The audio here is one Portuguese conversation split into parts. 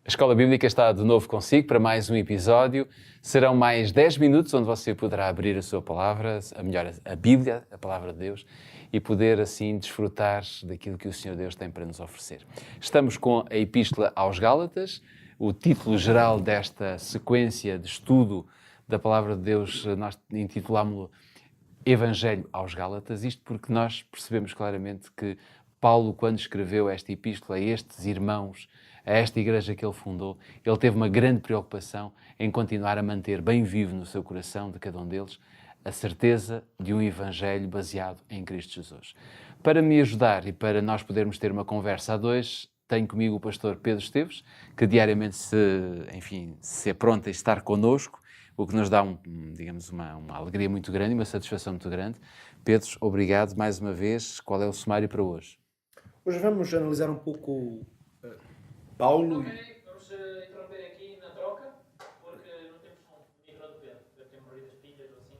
A Escola Bíblica está de novo consigo para mais um episódio. Serão mais 10 minutos onde você poderá abrir a sua palavra, a Bíblia, a palavra de Deus, e poder assim desfrutar daquilo que o Senhor Deus tem para nos oferecer. Estamos com a Epístola aos Gálatas. O título geral desta sequência de estudo da palavra de Deus, nós intitulámo-lo Evangelho aos Gálatas, isto porque nós percebemos claramente que Paulo, quando escreveu esta epístola a estes irmãos, a esta igreja que ele fundou, ele teve uma grande preocupação em continuar a manter bem vivo no seu coração de cada um deles a certeza de um evangelho baseado em Cristo Jesus. Para me ajudar e para nós podermos ter uma conversa a dois, tenho comigo o pastor Pedro Esteves, que diariamente se apronta a estar connosco, o que nos dá uma alegria muito grande e uma satisfação muito grande. Pedro, obrigado mais uma vez. Qual é o sumário para hoje? Hoje vamos analisar um pouco Paulo. Vamos interromper aqui na troca, porque não temos um micro de Pedro. Deve ter morrido as pilhas ou assim.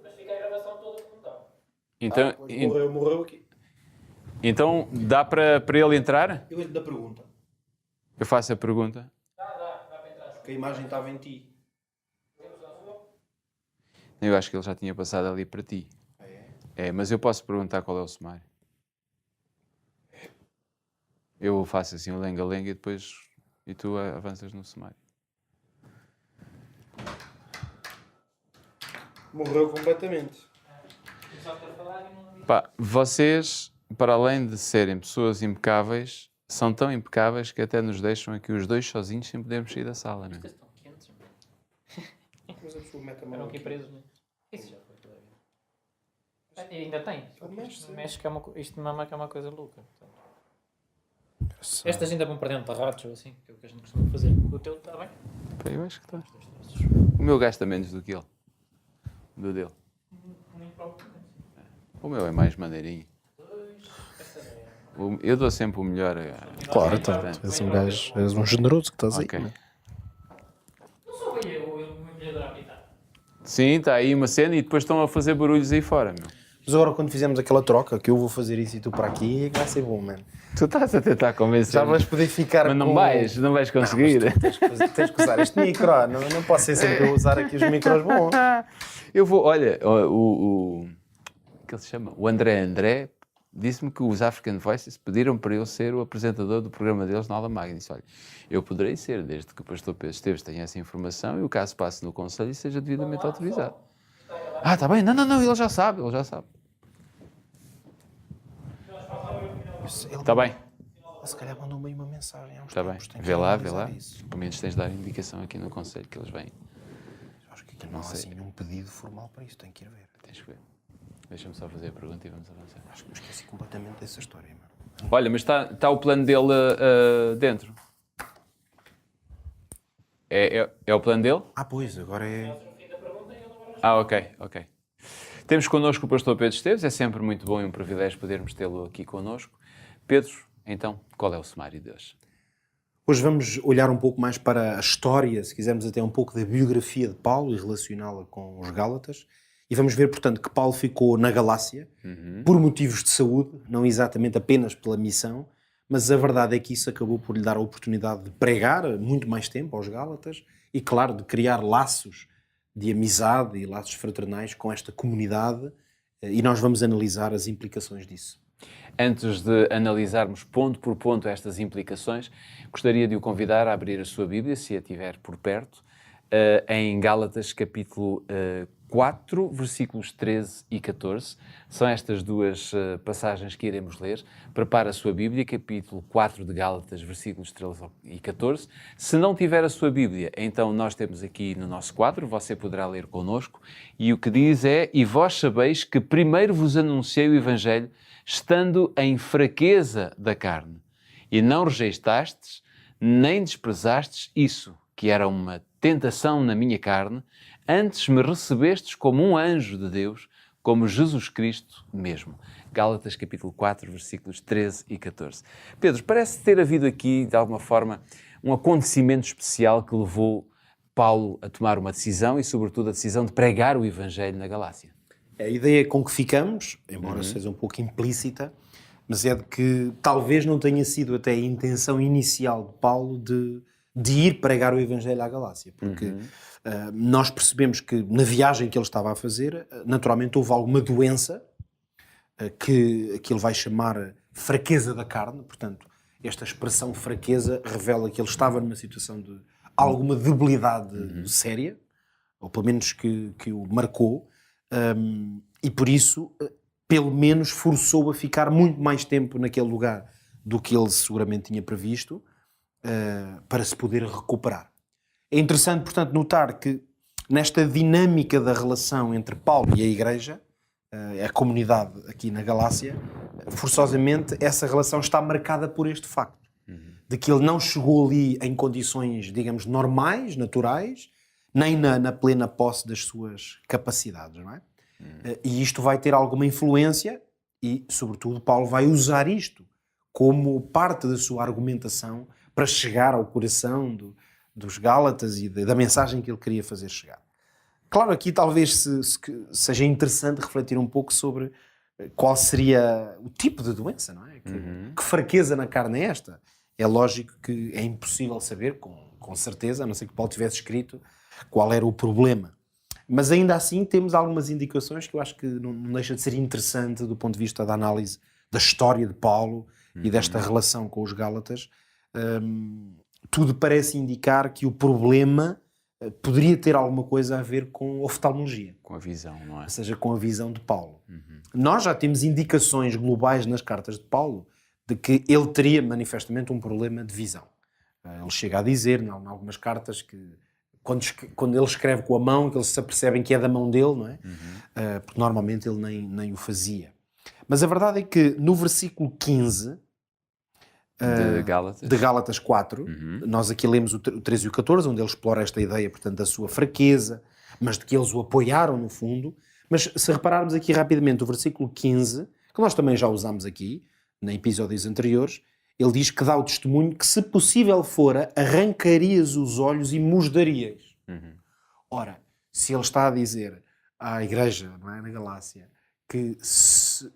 Mas fica a gravação toda como está. Então, Morreu aqui. então dá para ele entrar? Eu da pergunta. Eu faço a pergunta. Dá para entrar. Que a imagem estava em ti. Eu acho que ele já tinha passado ali para ti. É, mas eu posso perguntar qual é o sumário. Eu faço assim o lenga-lenga e tu avanças no sumário. Morreu completamente. Pá, vocês, para além de serem pessoas impecáveis, são tão impecáveis que até nos deixam aqui os dois sozinhos sem podermos sair da sala, não é? Vocês estão quentes, Mas a pessoa mete a mão eram aqui presos, não é? Isso já foi toda a vida. E ainda tem. Mexe que é isto de mama que é uma coisa louca. Estas ainda vão para dentro de ratos ou assim, que é o que a gente costuma fazer. O teu está bem? Pá, eu acho que está. O meu gasta menos do que ele. Do dele. Nem próprio. O meu é mais maneirinho. Eu dou sempre o melhor. Claro, então, és um gajo, és um generoso que estás Ok. aí. Né? Não sou eu o empilhador a apitar. Sim, está aí uma cena e depois estão a fazer barulhos aí fora, meu. Mas agora quando fizemos aquela troca, que eu vou fazer isso e tu para aqui, é que vai ser bom, mano. Tu estás a tentar convencer. Já vais poder ficar Mas não com... vais conseguir. Tens que usar este micro, não posso ser sempre eu usar aqui os micros bons. Eu vou, olha, o que ele se chama? O André disse-me que os African Voices pediram para eu ser o apresentador do programa deles na Aula Magna. Disse, olha, eu poderei ser, desde que o pastor Pedro Esteves tenha essa informação e o caso passe no Conselho e seja devidamente autorizado. Ah, está bem, não, ele já sabe. Está bem. Se calhar mandou-me aí uma mensagem. Está bem, vê lá. Pelo menos tens de dar indicação aqui no Conselho que eles vêm. Acho que aqui não há assim nenhum pedido formal para isso, tenho que ir ver. Tens que ver. Deixa-me só fazer a pergunta e vamos avançar. Acho que me esqueci completamente dessa história, mano. Olha, mas está o plano dele dentro. É o plano dele? Ah, pois, agora é... Ah, ok. Temos connosco o pastor Pedro Esteves, é sempre muito bom e um privilégio podermos tê-lo aqui connosco. Pedro, então, qual é o sumário de hoje? Hoje vamos olhar um pouco mais para a história, se quisermos até um pouco da biografia de Paulo e relacioná-la com os Gálatas. E vamos ver, portanto, que Paulo ficou na Galácia por motivos de saúde, não exatamente apenas pela missão, mas a verdade é que isso acabou por lhe dar a oportunidade de pregar muito mais tempo aos Gálatas e, claro, de criar laços de amizade e laços fraternais com esta comunidade, e nós vamos analisar as implicações disso. Antes de analisarmos ponto por ponto estas implicações, gostaria de o convidar a abrir a sua Bíblia, se a tiver por perto, em Gálatas capítulo 4, versículos 13 e 14. São estas duas passagens que iremos ler. Prepara a sua Bíblia, capítulo 4 de Gálatas, versículos 13 e 14. Se não tiver a sua Bíblia, então nós temos aqui no nosso quadro, você poderá ler connosco, e o que diz é: E vós sabeis que primeiro vos anunciei o Evangelho, estando em fraqueza da carne, e não rejeitastes, nem desprezastes isso, que era uma tentação na minha carne, antes me recebestes como um anjo de Deus, como Jesus Cristo mesmo. Gálatas capítulo 4, versículos 13 e 14. Pedro, parece ter havido aqui, de alguma forma, um acontecimento especial que levou Paulo a tomar uma decisão e, sobretudo, a decisão de pregar o Evangelho na Galácia. A ideia com que ficamos, embora seja um pouco implícita, mas é de que talvez não tenha sido até a intenção inicial de Paulo de ir pregar o Evangelho à Galácia, porque nós percebemos que na viagem que ele estava a fazer, naturalmente houve alguma doença que ele vai chamar fraqueza da carne, portanto, esta expressão fraqueza revela que ele estava numa situação de alguma debilidade séria, ou pelo menos que o marcou, e por isso, pelo menos, forçou a ficar muito mais tempo naquele lugar do que ele seguramente tinha previsto, para se poder recuperar. É interessante, portanto, notar que nesta dinâmica da relação entre Paulo e a Igreja, a comunidade aqui na Galácia, forçosamente essa relação está marcada por este facto, de que ele não chegou ali em condições, digamos, normais, naturais, nem na plena posse das suas capacidades, não é? E isto vai ter alguma influência e, sobretudo, Paulo vai usar isto como parte da sua argumentação para chegar ao coração dos Gálatas e da mensagem que ele queria fazer chegar. Claro, aqui talvez seja interessante refletir um pouco sobre qual seria o tipo de doença, não é? Que fraqueza na carne é esta? É lógico que é impossível saber, com certeza, a não ser que Paulo tivesse escrito qual era o problema. Mas ainda assim temos algumas indicações que eu acho que não deixa de ser interessante do ponto de vista da análise da história de Paulo e desta relação com os Gálatas. Tudo parece indicar que o problema poderia ter alguma coisa a ver com oftalmologia. Com a visão, não é? Ou seja, com a visão de Paulo. Nós já temos indicações globais nas cartas de Paulo de que ele teria manifestamente um problema de visão. Ele chega a dizer, em algumas cartas, que quando ele escreve com a mão, que eles se apercebem que é da mão dele, não é? Porque normalmente ele nem o fazia. Mas a verdade é que no versículo 15 de Gálatas 4, nós aqui lemos o 13 e o 14, onde ele explora esta ideia, portanto, da sua fraqueza, mas de que eles o apoiaram no fundo. Mas se repararmos aqui rapidamente o versículo 15, que nós também já usámos aqui, em episódios anteriores, ele diz que dá o testemunho que, se possível fora, arrancarias os olhos e musdarias. Ora, se ele está a dizer à igreja, não é, na Galácia, que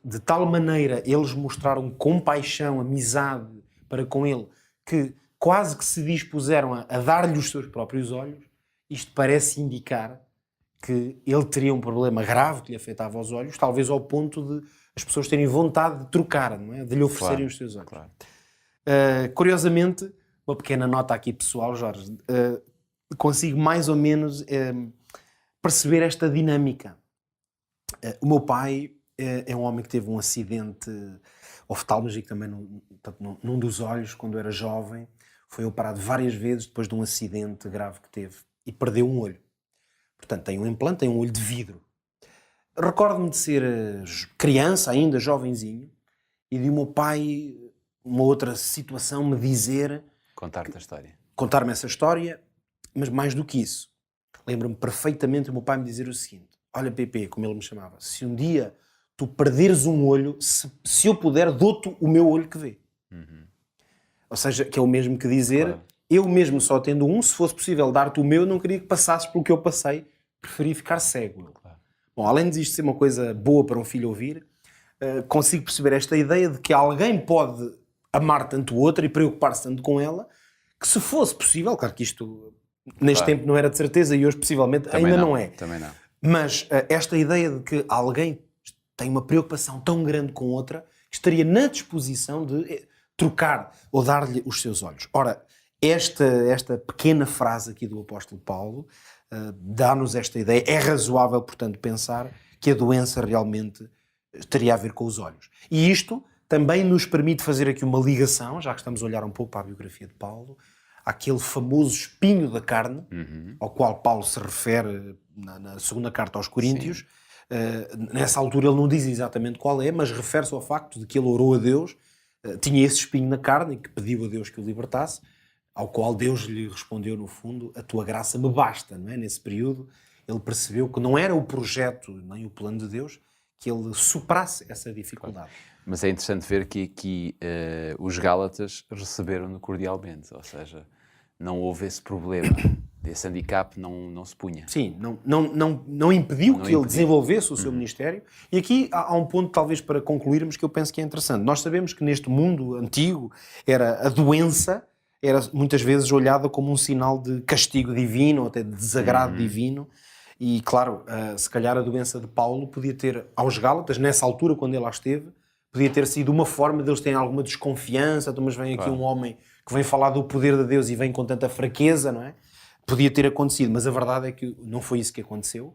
de tal maneira eles mostraram compaixão, amizade para com ele, que quase que se dispuseram a dar-lhe os seus próprios olhos, isto parece indicar que ele teria um problema grave que lhe afetava os olhos, talvez ao ponto de as pessoas terem vontade de trocar, não é? De lhe oferecerem os seus olhos. Claro. Curiosamente, uma pequena nota aqui pessoal, Jorge, consigo mais ou menos perceber esta dinâmica. O meu pai é um homem que teve um acidente oftalmológico também num dos olhos quando era jovem. Foi operado várias vezes depois de um acidente grave que teve e perdeu um olho. Portanto, tem um implante, tem um olho de vidro. Recordo-me de ser criança ainda, jovenzinho, e de o meu pai, uma outra situação, me dizer... Contar-te a história. Contar-me essa história, mas mais do que isso. Lembro-me perfeitamente o meu pai me dizer o seguinte: olha, Pepe, como ele me chamava, se um dia tu perderes um olho, se eu puder, dou-te o meu olho que vê. Ou seja, que é o mesmo que dizer, claro, eu mesmo só tendo um, se fosse possível dar-te o meu, não queria que passasses pelo que eu passei, preferia ficar cego. Claro. Bom, além disto ser uma coisa boa para um filho ouvir, consigo perceber esta ideia de que alguém pode amar tanto o outro e preocupar-se tanto com ela, que se fosse possível, claro que isto neste tempo não era de certeza e hoje possivelmente também ainda não é. Também não. Mas esta ideia de que alguém tem uma preocupação tão grande com outra, estaria na disposição de trocar ou dar-lhe os seus olhos. Ora, esta pequena frase aqui do apóstolo Paulo dá-nos esta ideia. É razoável, portanto, pensar que a doença realmente teria a ver com os olhos. E isto também nos permite fazer aqui uma ligação, já que estamos a olhar um pouco para a biografia de Paulo, àquele famoso espinho da carne, ao qual Paulo se refere na segunda carta aos Coríntios. Nessa altura ele não diz exatamente qual é, mas refere-se ao facto de que ele orou a Deus, tinha esse espinho na carne e que pediu a Deus que o libertasse, ao qual Deus lhe respondeu, no fundo, a tua graça me basta, não é? Nesse período ele percebeu que não era o projeto nem o plano de Deus que ele superasse essa dificuldade. Mas é interessante ver que aqui os Gálatas receberam-no cordialmente, ou seja, não houve esse problema Esse handicap não se punha. Sim, não impediu que ele desenvolvesse o seu ministério. E aqui há um ponto, talvez, para concluirmos, que eu penso que é interessante. Nós sabemos que neste mundo antigo a doença era muitas vezes olhada como um sinal de castigo divino, ou até de desagrado divino. E, claro, se calhar a doença de Paulo podia ter, aos Gálatas, nessa altura, quando ele lá esteve, podia ter sido uma forma deles terem alguma desconfiança. Então, mas vem aqui um homem que vem falar do poder de Deus e vem com tanta fraqueza, não é? Podia ter acontecido, mas a verdade é que não foi isso que aconteceu.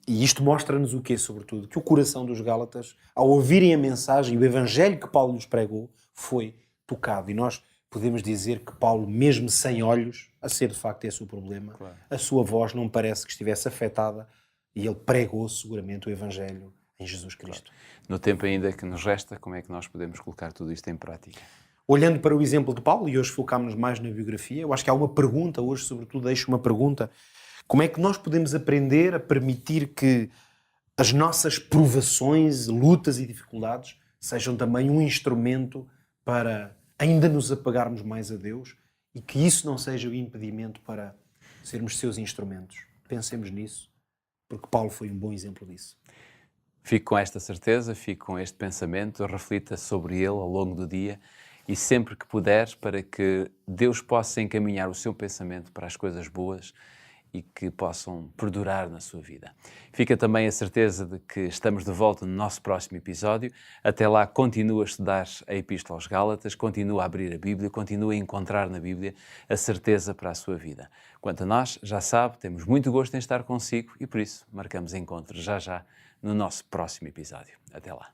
E isto mostra-nos o quê, sobretudo? Que o coração dos Gálatas, ao ouvirem a mensagem e o evangelho que Paulo lhes pregou, foi tocado. E nós podemos dizer que Paulo, mesmo sem olhos, a ser de facto esse o problema, a sua voz não parece que estivesse afetada e ele pregou seguramente o evangelho em Jesus Cristo. No tempo ainda que nos resta, como é que nós podemos colocar tudo isto em prática? Olhando para o exemplo de Paulo, e hoje focámos-nos mais na biografia, eu acho que há uma pergunta, hoje sobretudo deixo uma pergunta: como é que nós podemos aprender a permitir que as nossas provações, lutas e dificuldades sejam também um instrumento para ainda nos apegarmos mais a Deus e que isso não seja o impedimento para sermos seus instrumentos? Pensemos nisso, porque Paulo foi um bom exemplo disso. Fico com esta certeza, fico com este pensamento, reflita sobre ele ao longo do dia e sempre que puder, para que Deus possa encaminhar o seu pensamento para as coisas boas e que possam perdurar na sua vida. Fica também a certeza de que estamos de volta no nosso próximo episódio. Até lá, continua a estudar a Epístola aos Gálatas, continua a abrir a Bíblia, continua a encontrar na Bíblia a certeza para a sua vida. Quanto a nós, já sabe, temos muito gosto em estar consigo e por isso marcamos encontros já no nosso próximo episódio. Até lá.